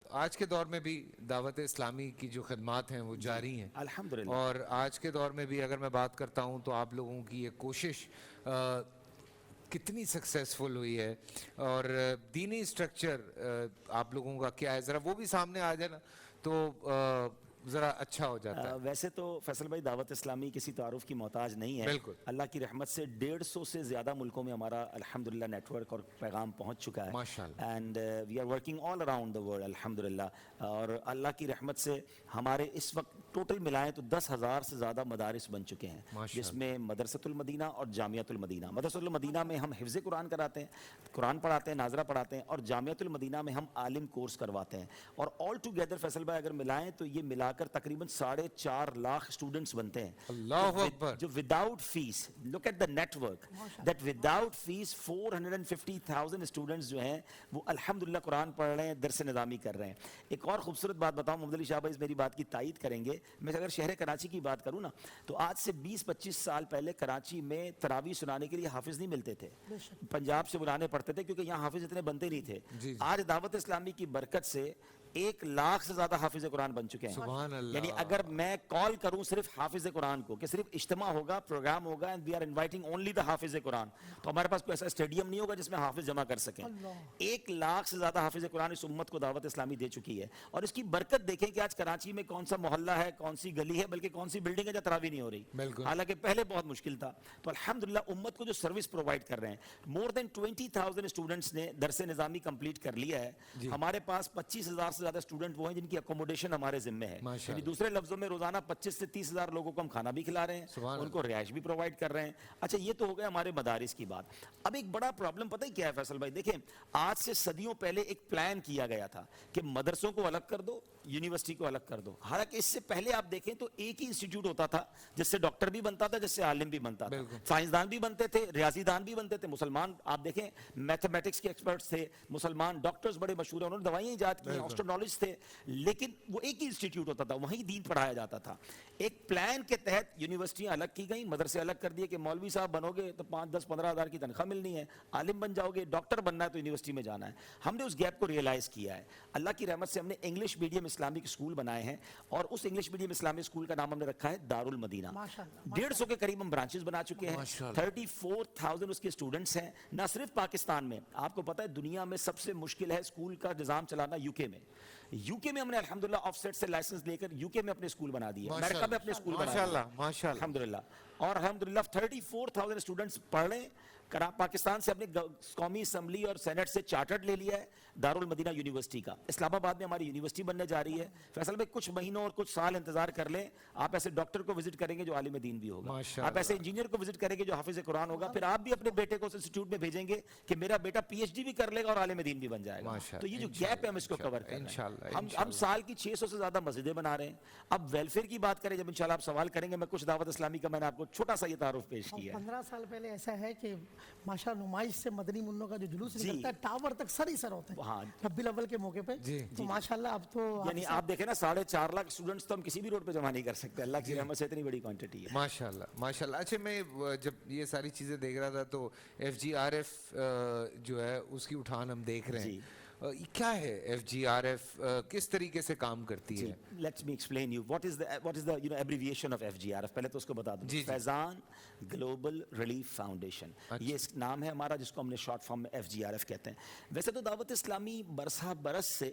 آج کے دور میں بھی دعوت اسلامی کی جو خدمات ہیں وہ جاری ہیں الحمدللہ. اور آج کے دور میں بھی اگر میں بات کرتا ہوں تو آپ لوگوں کی یہ کوشش کتنی سکسیسفل ہوئی ہے اور دینی اسٹرکچر آپ لوگوں کا کیا ہے، ذرا وہ بھی سامنے آ جائے نا تو ذرا اچھا ہو جاتا ہے. ویسے تو فیصل بھائی دعوت اسلامی کسی تعارف کی محتاج نہیں ہے. بالکل. اللہ کی رحمت سے 150 سے زیادہ ملکوں میں ہمارا الحمدللہ نیٹ ورک اور پیغام پہنچ چکا ہے. ماشاءاللہ. And we are working all around the world الحمدللہ. اور اللہ کی رحمت سے ہمارے اس وقت ٹوٹل ملائیں تو 10,000 سے زیادہ مدارس بن چکے ہیں، جس میں مدرسۃ المدینہ اور جامعۃ المدینہ. مدرسۃ المدینہ میں ہم حفظ قرآن کراتے ہیں، قرآن پڑھاتے ہیں، ناظرہ پڑھاتے ہیں، اور جامعۃ المدینہ میں ہم عالم کورس کرواتے ہیں. اور آل ٹوگیدر فیصل بھائی اگر ملائیں تو یہ ملا کر تقریباً 4.5 لاکھ اسٹوڈنٹس بنتے ہیں. اللہ اکبر. جو without fees, look at the network that without fees 450,000 students جو ہیں وہ الحمدللہ قرآن پڑھ رہے ہیں، درس نظامی کر رہے ہیں. ایک اور خوبصورت بات بتاؤں، محمد علی شاہ بھائی میری بات کی تائید کریں گے. میں اگر شہر کراچی کی بات کروں نا تو آج سے 20-25 سال پہلے کراچی میں تراویح سنانے کے لیے حافظ نہیں ملتے تھے، پنجاب سے بلانے پڑتے تھے کیونکہ یہاں حافظ اتنے بنتے نہیں تھے. آج دعوت اسلامی کی برکت سے 1 لاکھ سے زیادہ حافظ قرآن بن چکے ہیں. سبحان اللہ. یعنی اگر میں کال کروں صرف حافظ قرآن کو کہ صرف اجتماع ہوگا، پروگرام ہوگا and we are inviting only the حافظ قرآن، تو ہمارے پاس کوئی ایسا اسٹیڈیم نہیں ہوگا جس میں حافظ جمع کر سکیں. 1 لاکھ سے زیادہ حافظ قرآن اس امت کو دعوت اسلامی دے چکی ہے. اور اس کی برکت دیکھیں کہ آج کراچی میں کون سا محلہ ہے، کون سی گلی ہے، بلکہ کون سی بلڈنگ ہے جہاں تراویح نہیں ہو رہی. حالانکہ پہلے بہت مشکل تھا. تو الحمدللہ امت کو جو سروس پرووائڈ کر رہے ہیں، مور دین 20,000 اسٹوڈنٹس نے درس نظامی کمپلیٹ کر لیا ہے. ہمارے پاس 25,000 سے زیادہ اسٹوڈنٹ وہ ہیں جن کی اکوموڈیشن ہمارے ذمہ ہے. یعنی دوسرے لفظوں میں روزانہ 25 سے 30,000 لوگوں کو ہم کھانا بھی کھلا رہے ہیں، ان کو رہائش بھی پرووائڈ کر رہے ہیں. اچھا یہ تو ہو گیا ہمارے مدارس کی بات. اب ایک بڑا پرابلم پتہ ہی کیا ہے فیصل بھائی؟ دیکھیں آج سے صدیوں پہلے ایک پلان کیا گیا تھا کہ مدرسوں کو الگ کر دو، یونیورسٹی کو الگ کر دو. حالانکہ اس سے پہلے آپ دیکھیں تو ایک ہی انسٹیٹیوٹ ہوتا تھا جس سے ڈاکٹر بھی بنتا تھا، جس سے عالم بھی بنتا تھا، سائنسدان بھی بنتے تھے، ریاضی دان بھی بنتے تھے. مسلمان آپ دیکھیں میتھمیٹکس کے ایکسپرٹس تھے، مسلمان ڈاکٹرز بڑے مشہور ہیں، انہوں نے دوائیں ایجاد کی ہیں، آسٹرونالوجسٹ تھے. لیکن وہ ایک ہی انسٹیٹیوٹ ہوتا تھا، وہیں دین پڑھایا جاتا تھا. ایک پلان کے تحت یونیورسٹیاں الگ کی گئیں، مدرسے الگ کر دیے کہ مولوی صاحب بنو گے تو 5-10-15 ہزار کی تنخواہ ملنی ہے، عالم بن جاؤ گے، ڈاکٹر بننا ہے تو یونیورسٹی میں جانا ہے. ہم نے اس گیپ کو ریئلائز کیا ہے. اللہ کی رحمت سے ہم نے انگلش میڈیم اسلامک اسکول بنائے ہیں اور اس انگلش میڈیم اسلامک اسکول کا نام ہم نے رکھا ہے دارالمدینہ. 150 کے قریب ہم برانچز بنا چکے ہیں. 34,000 اس کے اسٹوڈنٹس ہیں. نہ صرف پاکستان میں، آپ کو پتہ ہے دنیا میں سب سے مشکل ہے اسکول کا نظام چلانا یو کے میں. یو کے میں ہم نے الحمدللہ آف سیٹ سے لائسنس لے کر یو کے میں اپنے اسکول بنا دیے، امریکہ میں اپنے اسکول بنا دیے الحمدللہ. اور الحمدللہ 34,000 اسٹوڈنٹس پڑھ رہے ہیں. پاکستان سے اپنے قومی اسمبلی اور سینٹ سے چارٹرڈ لے لیا ہے دارالمدینہ یونیورسٹی کا. اسلام آباد میں ہماری یونیورسٹی بننے جا رہی ہے. فیصل بھائی کچھ مہینوں اور کچھ سال انتظار کر لیں، آپ ایسے ڈاکٹر کو وزٹ کریں گے جو عالم دین بھی ہوگا، آپ ایسے انجینئر کو وزٹ کریں گے جو حافظ قرآن ہوگا. پھر آپ بھی اپنے بیٹے کو اس انسٹیٹیوٹ میں بھیجیں گے کہ میرا بیٹا پی ایچ ڈی بھی کر لے گا اور عالم دین بھی بن جائے گا. تو یہ جو گیپ ہے ہم اس کو کور کر رہے ہیں. ہم سال کی 600 سے زیادہ مسجدیں بنا رہے ہیں. اب ویلفیئر کی بات کریں، جب انشاءاللہ آپ سوال کریں گے، میں کچھ دعوت اسلامی کا میں نے آپ کو چھوٹا سا یہ تعارف پیش کیا ہے. 15 سال پہلے ایسا ہے کہ ماشاء نمائش سے مدنی منوں کا جو جلوس نکلتا ہے ٹاور تک سر ہی سر ہوتے ہیں ربیع الاول کے موقع پہ. تو ماشاءاللہ اب تو یعنی آپ دیکھیں نا 4.5 لاکھ اسٹوڈنٹس تو ہم کسی بھی روڈ پہ جمع نہیں کر سکتے. اللہ کی رحمت سے اتنی بڑی کوانٹٹی ہے. ماشاءاللہ ماشاءاللہ. اچھا میں جب یہ ساری چیزیں دیکھ رہا تھا تو ایف جی آر ایف جو ہے اس کی اٹھان ہم دیکھ رہے ہیں. کیا ہے ایف جی آر ایف، کس طریقے سے کام کرتی ہے؟ Let's me explain you what is the abbreviation of F G R F. پہلے تو اس کو بتا دوں، فیضان گلوبل ریلیف فاؤنڈیشن یہ اس نام ہے ہمارا، جس کو ہم نے شارٹ فارم میں ایف جی آر ایف کہتے ہیں. ویسے تو دعوت اسلامی برسہ برس سے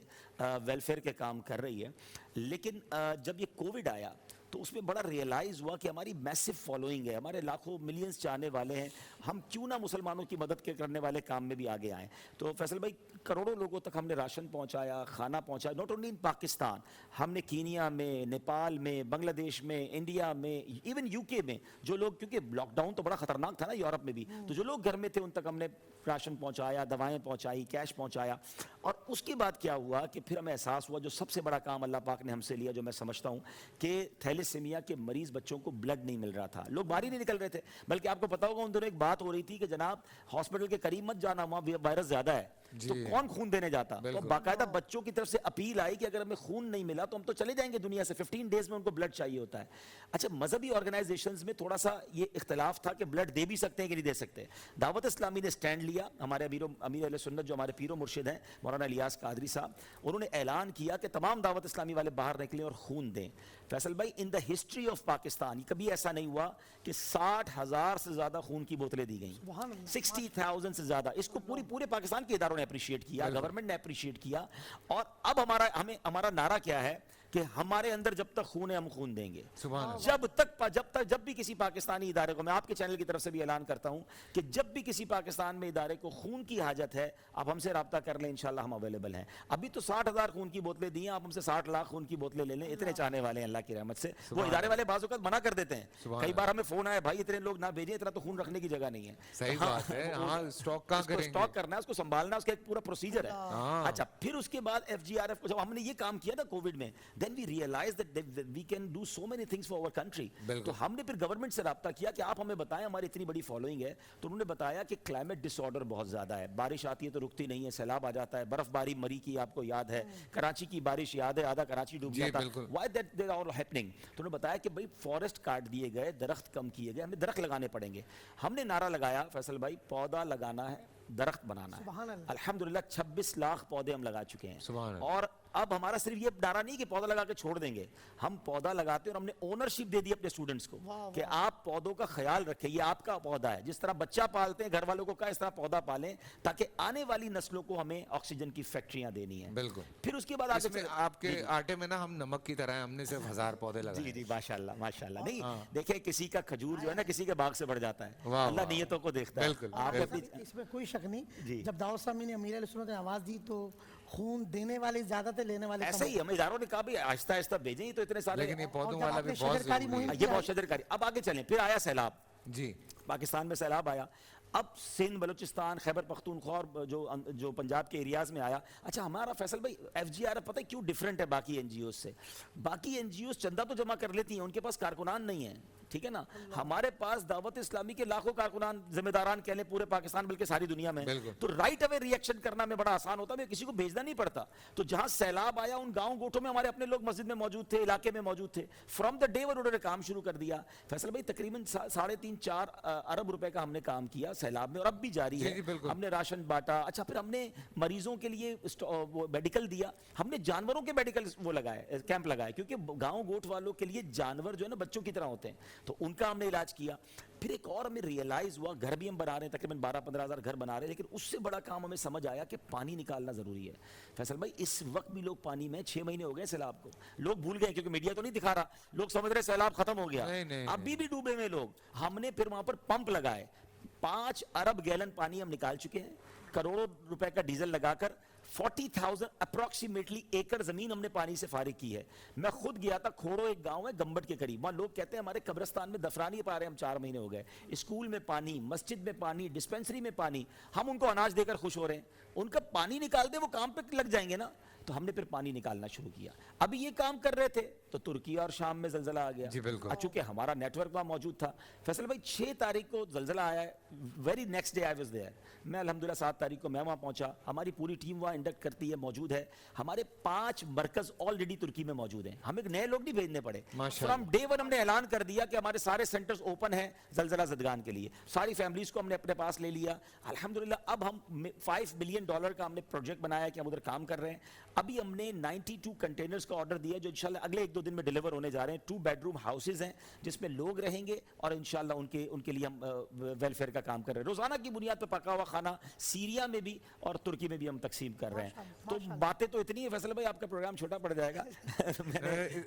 ویلفیئر کے کام کر رہی ہے، لیکن جب یہ کووڈ آیا تو اس میں بڑا ریئلائز ہوا کہ ہماری میسو فالوئنگ ہے، ہمارے لاکھوں ملینز چاہنے والے ہیں، ہم کیوں نہ مسلمانوں کی مدد کرنے والے کام میں بھی آگے آئیں. تو فیصل بھائی کروڑوں لوگوں تک ہم نے راشن پہنچایا، کھانا پہنچایا، ناٹ اونلی ان پاکستان. ہم نے کینیا میں، نیپال میں، بنگلہ دیش میں، انڈیا میں، ایون یو کے میں جو لوگ، کیونکہ لاک ڈاؤن تو بڑا خطرناک تھا نا یورپ میں بھی، تو جو لوگ گھر میں تھے ان تک ہم نے راشن پہنچایا، دوائیں پہنچائی، کیش پہنچایا. اور اس کے بعد کیا ہوا کہ پھر ہمیں احساس ہوا جو سب سے بڑا کام اللہ پاک نے ہم سے لیا، جو میں سمجھتا ہوں کہ تھیلیسیمیا کے مریض بچوں کو بلڈ نہیں مل رہا تھا، لوگ باہر ہی نہیں نکل رہے تھے. بلکہ آپ کو پتا ہوگا ان دنوں ایک بات ہو رہی تھی کہ جناب ہاسپٹل کے قریب مت جانا، وہاں وائرس زیادہ ہے. تو کون خون دینے جاتا؟ تو باقاعدہ بچوں کی طرف سے اپیل آئی کہ اگر ہمیں خون نہیں ملا تو ہم تو چلے جائیں گے دنیا سے، 15 ڈیز میں ان کو بلڈ چاہیے ہوتا ہے. اچھا مذہبی آرگنائزیشنز میں تھوڑا سا یہ اختلاف تھا کہ بلڈ دے بھی سکتے ہیں کہ نہیں دے سکتے. دعوت اسلامی نے سٹینڈ لیا، ہمارے امیر اہل سنت جو ہمارے پیر و مرشد ہیں مولانا الیاس قادری صاحب، انہوں نے اعلان کیا کہ تمام دعوت اسلامی والے باہر نکلیں اور خون دیں. فیصل بھائی ان دا ہسٹری آف پاکستان کبھی ایسا نہیں ہوا کہ 60,000 سے زیادہ خون کی بوتلیں دی گئیں، 60,000 سے زیادہ. اس کو پورے پاکستان کے اداروں نے اپریشیٹ کیا، گورنمنٹ نے اپریشیٹ کیا. اور اب ہمارا نعرہ کیا ہے کہ ہمارے اندر جب تک خون ہے ہم خون دیں گے. جب بھی کسی پاکستانی ادارے کو، میں آپ کے چینل کی طرف سے بھی اعلان کرتا ہوں کہ جب بھی کسی پاکستان میں ادارے کو خون کی حاجت ہے آپ ہم سے رابطہ کر لیں، انشاءاللہ ہم اویلیبل ہیں. ابھی تو 60,000 خون کی بوتلیں دی ہیں، آپ ہم سے 60 لاکھ خون کی بوتلیں لے لیں. اتنے چاہنے والے ہیں اللہ کی رحمت سے. وہ ادارے والے بعض اوقات منع کر دیتے ہیں، کئی بار ہمیں فون آیا بھائی اتنے لوگ نہ بھیجیں، اتنا تو خون رکھنے کی جگہ نہیں ہے. صحیح بات ہے، ہاں اسٹاک کہاں کریں گے، اسٹاک کرنا ہے، اس کو سنبھالنا، اس کا ایک پورا پروسیجر ہے. اچھا پھر اس کے بعد FGRF کو جب ہم نے یہ کام کیا نا کووڈ میں، دین وی realise that we can do so many things for our country. تو ہم نے پھر گورنمنٹ سے رابطہ کیا کہ آپ ہمیں بتائیں، ہماری اتنی بڑی فالوئنگ ہے. تو انہوں نے بتایا کہ کلائمیٹ ڈس آرڈر بہت زیادہ ہے، بارش آتی ہے تو رکتی نہیں ہے، سیلاب آ جاتا ہے، برف باری مری کی آپ کو یاد ہے، کراچی کی بارش یاد ہے، آدھا کراچی ڈوب گیا تھا. why that they are happening. تو انہوں نے بتایا کہ بھائی فارسٹ کاٹ دیے گئے، درخت کم کیے گئے، ہمیں درخت لگانے پڑیں گے. ہم نے نعرہ لگایا فیصل بھائی پودا لگانا ہے، درخت بنانا ہے. الحمدللہ 26 لاکھ پودے ہم لگا چکے ہیں. اور اب ہمارا صرف یہ نعرہ نہیں کہ پودا لگا کے چھوڑ دیں گے، ہم پودا لگاتے ہیں اور ہم نے اونرشپ دے دی اپنے اسٹوڈنٹس کو کہ آپ پودوں کا خیال رکھیں، یہ آپ کا پودا ہے. جس طرح بچہ پالتے ہیں گھر والوں کو کہا اس طرح پودا پالیں تاکہ آنے والی نسلوں کو ہمیں آکسیجن کی فیکٹریاں دینی ہیں. بالکل. پھر اس کے بعد آپ کے آٹے میں نا ہم نمک کی طرح ہم نے صرف 1000 پودے لگائے. جی ماشاءاللہ ماشاءاللہ. نہیں دیکھیں کسی کا کھجور جو ہے نا کسی کے باغ سے بڑھ جاتا ہے، اللہ نیتوں کو دیکھتا ہے. اس میں کوئی شک نہیں. جب دعوت اسلامی نے امیر علیہ سنت نے آواز دی تو خون دینے والے زیادہ تھے، لینے والے ایسے ہی. ہمیں اداروں نے کہا بھی آہستہ آہستہ بھیجیں، تو اتنے سارے لیکن یہ پودوں والا بھی بہت ضروری ہے، یہ بہت شجرکاری. اب آگے چلیں، پھر آیا سیلاب. جی پاکستان میں سیلاب آیا. اب سندھ، بلوچستان، خیبر پختونخوا اور جو پنجاب کے ایریاز میں آیا. اچھا ہمارا فیصل بھائی FGRF پتہ ہے کیوں ڈیفرنٹ ہے باقی NGOز سے؟ باقی NGOز چندہ تو جمع کر لیتی ہیں، ان کے پاس کارکنان نہیں ہیں، ٹھیک ہے نا. ہمارے پاس دعوت اسلامی کے لاکھوں کارکنان، ذمہ داران کہہ لیں پورے پاکستان بلکہ ساری دنیا میں. تو رائٹ اوے ریئیکشن کرنا میں بڑا آسان ہوتا ہے، میں کسی کو بھیجنا نہیں پڑتا. تو جہاں سیلاب آیا ان گاؤں گوٹھوں میں ہمارے اپنے لوگ مسجد میں موجود تھے، علاقے میں موجود تھے. فرام دا ڈے ون انہوں نے کام شروع کر دیا. فیصل بھائی تقریباً 3.5-4 ارب روپے کا ہم نے کام کیا سیلاب میں، اور اب بھی جاری ہے. ہم نے راشن بانٹا. اچھا پھر ہم نے مریضوں کے لیے میڈیکل دیا. ہم نے جانوروں کے میڈیکل وہ لگائے، کیمپ لگائے، کیونکہ گاؤں گوٹھ والوں کے لیے جانور جو ہے نا بچوں کی طرح ہوتے ہیں، تو ان کا ہم نے علاج کیا. پھر ایک اور ہمیں ریئلائز ہوا، گھر بھی ہم بنا رہے ہیں، تقریباً 12-15 ہزار گھر بنا رہے ہیں، لیکن اس سے بڑا کام ہمیں سمجھ آیا کہ پانی نکالنا ضروری ہے. فیصل بھائی اس وقت بھی لوگ پانی میں 6 مہینے ہو گئے سیلاب کو، لوگ بھول گئے کیونکہ میڈیا تو نہیں دکھا رہا، لوگ سمجھ رہے سیلاب ختم ہو گیا، ابھی بھی ڈوبے ہوئے لوگ. ہم نے پھر وہاں پر پمپ لگائے، 5 ارب گیلن پانی ہم نکال چکے ہیں، کروڑوں روپے کا ڈیزل لگا کر. 40,000 اپروکسیمیٹلی ایکڑ زمین ہم نے پانی سے فارغ کی ہے. میں خود گیا تھا کھوڑو، ایک گاؤں ہے گمبٹ کے قریب، وہاں لوگ کہتے ہیں ہمارے قبرستان میں دفنا نہیں پا رہے، ہم 4 مہینے ہو گئے. اسکول میں پانی، مسجد میں پانی، ڈسپینسری میں پانی. ہم ان کو اناج دے کر خوش ہو رہے ہیں، ان کا پانی نکال دے وہ کام پہ لگ جائیں گے نا. تو ہم نے پھر پانی نکالنا شروع کیا. ابھی یہ کام کر رہے تھے تو ترکی اور شام میں زلزلہ آ گیا. چونکہ ہمارا نیٹ ورک وہاں موجود تھا. فیصل بھائی 6 تاریخ کو زلزلہ آیا ہے، very next day I was there. میں الحمدللہ 7 تاریخ کو میں وہاں پہنچا. ہماری پوری ٹیم وہاں انڈکٹ کرتی ہے، موجود ہے. ہمارے 5 مرکز آلریڈی ترکی میں موجود ہیں، ہمیں نئے لوگ نہیں بھیجنے پڑے. فرام ڈے ون ہم نے اعلان کر دیا کہ ہمارے سارے سینٹرز اوپن ہیں زلزلہ زدگان کے لیے. ساری فیملیز کو ہم نے اپنے پاس لے لیا الحمدللہ. اب ہم $5 بلین کا ہم نے پروجیکٹ بنایا کہ ہم ادھر کام کر رہے ہیں. ابھی ہم نے 92 کنٹینرز کا آرڈر دیا جو انشاءاللہ اگلے 1-2 دن میں ڈیلیور ہونے جا رہے ہیں. 2 بیڈروم ہاؤسز ہیں جس میں لوگ رہیں گے اور انشاءاللہ ان کے لیے ہم ویلفیئر کا کام کر رہے ہیں. روزانہ کی بنیاد پہ پکا ہوا کھانا سیریا میں بھی اور ترکی میں بھی ہم تقسیم کر رہے ہیں. تو باتیں تو اتنی ہیں فیصل بھائی، آپ کا پروگرام چھوٹا پڑ جائے گا.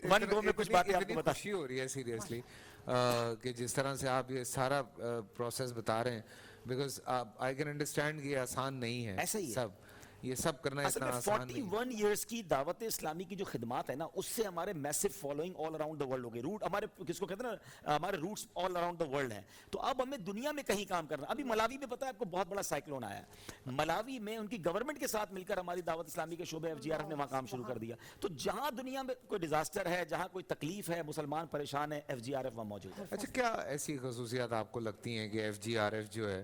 ون گو میں کچھ باتیں آپ کو بتا. خوشی ہو رہی ہے سیریسلی کہ جس طرح سے آپ یہ سارا پروسیس بتا رہے ہیں، بیکاز آئی کین انڈرسٹینڈ کہ یہ آسان نہیں ہے. ایسا ہی سب یہ سب کرنا اتنا آسان نہیں. 41 ایئرس کی دعوت اسلامی کی جو خدمات ہے نا، اس سے ہمارے میسو following all around the world ہو گئی. روٹ ہمارے کس کو کہتے ہیں نا، ہمارے roots all around the world ہیں. تو اب ہمیں دنیا میں کہیں کام کرنا. ابھی ملاوی میں پتہ ہے آپ کو بہت بڑا سائیکلون آیا. ملاوی میں ان کی گورنمنٹ کے ساتھ مل کر ہماری دعوت اسلامی کے شعبے FGRF نے وہاں کام شروع کر دیا. تو جہاں دنیا میں کوئی ڈیزاسٹر ہے، جہاں کوئی تکلیف ہے، مسلمان پریشان ہے، FGRF وہاں موجود ہے. اچھا کیا ایسی خصوصیات آپ کو لگتی ہیں کہ FGRF جو ہے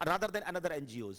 rather than another NGOs।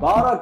12